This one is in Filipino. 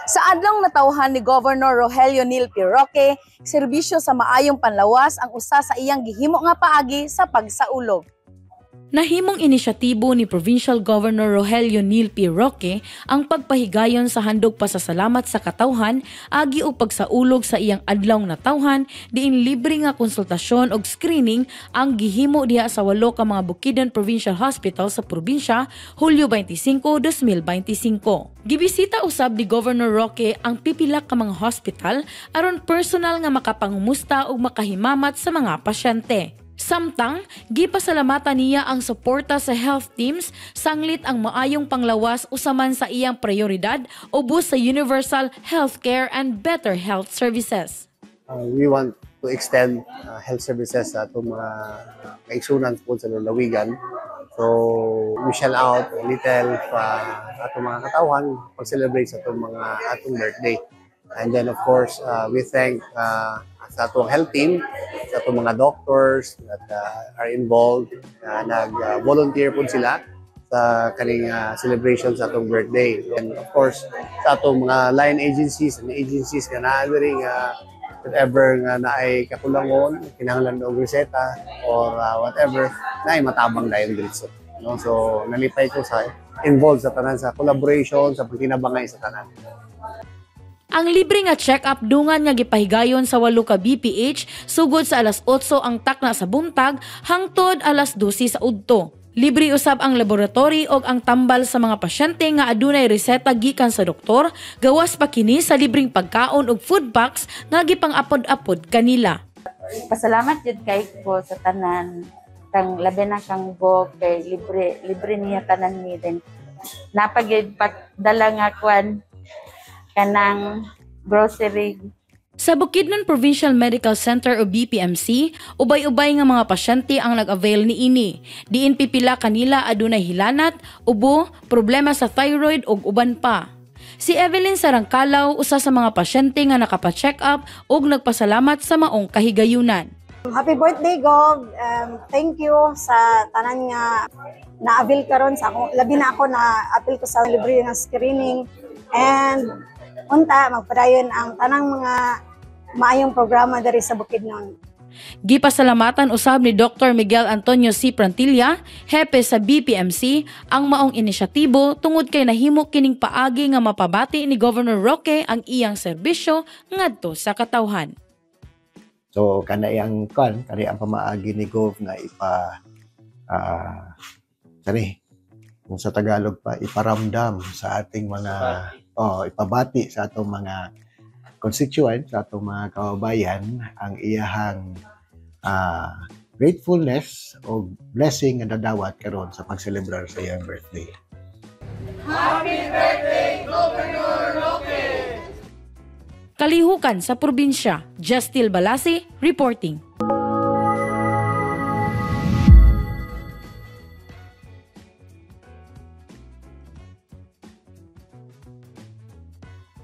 Sa adlong natawhan ni Governor Rogelio Neal P. Roque, serbisyo sa maayong panlawas ang usa sa iyang gihimo nga paagi sa pagsaulog. Nahimong inisyatibo ni Provincial Governor Rogelio Neal P. Roque ang pagpahigayon sa handog pasasalamat sa katawhan agi o pagsaulog sa iyang adlaw natawhan diin libre nga konsultasyon og screening ang gihimo diha sa 8 ka mga Bukidnon Provincial Hospital sa probinsya Hulyo 25, 2025. Gibisita usab ni Governor Roque ang pipila ka mga hospital aron personal nga makapangumusta ug makahimamat sa mga pasyente. Samtang, gipasalamatan niya ang suporta sa health teams, sanglit ang maayong panglawas usaman sa iyang prioridad ubos sa universal healthcare and better health services. We want to extend health services sa itong mga kaigsunan po sa lalawigan. So, we shall out a little pa atong mga katawan pag-celebrate sa itong mga atong birthday. And then, of course, we thank sa atong health team, sa atong mga doctors that are involved, nag-volunteer po sila sa kaning celebration sa atong birthday. And of course, sa atong mga line agencies and agencies nga naadiri whatever nga naay kakulangon, kinahanglan og reseta or whatever, naay matabang dayon diretso. No? So, nalipay ko sa involved sa tanan sa collaboration, sa pagtinabangay sa tanan. Ang libre nga check-up dungan nga gipahigayon sa 8 ka BPH sugod sa alas 8 ang takna sa buntag hangtod alas 12 sa udto. Libre usab ang laboratory ug ang tambal sa mga pasyente nga adunay reseta gikan sa doktor, gawas pa kini sa libreng pagkaon ug food packs nga gipang-apod-apod kanila. Pasalamat jud kay ko sa tanan kang labi na kang go kay libre niya tanan ni din. Napagid padala nga kwan kanang grocery. Sa Bukidnon Provincial Medical Center o BPMC, ubay-ubay nga mga pasyente ang nag-avail niini. Diin pipila kanila adunay hilanat, ubo, problema sa thyroid ug uban pa. Si Evelyn Sarangkalaw usa sa mga pasyente nga nakapa-check up ug nagpasalamat sa maong kahigayunan. Happy birthday, Gov. Thank you sa tanan nga na-avail karon sa ako. Labi na ako na-avail ko sa libre nga screening and unta magpadayon ang tanang mga maayong programa diri sa Bukidnon. Gipasalamatan usab ni Dr. Miguel Antonio C. Prantilla, hepe sa BPMC, ang maong inisyatibo tungod kay nahimo kining paagi nga mapabati ni Governor Roque ang iyang serbisyo ngadto sa katawhan. So kanay ang pamaagi ni Gov nga kung sa Tagalog pa iparamdam sa ating mga ipabati sa atong mga constituents, sa atong mga kababayan ang iyahang gratefulness o blessing nga dadawat karon sa pagselebrar sa iyang birthday. Happy birthday, Governor Roque! Kalihukan sa probinsya, Justil Balasi reporting.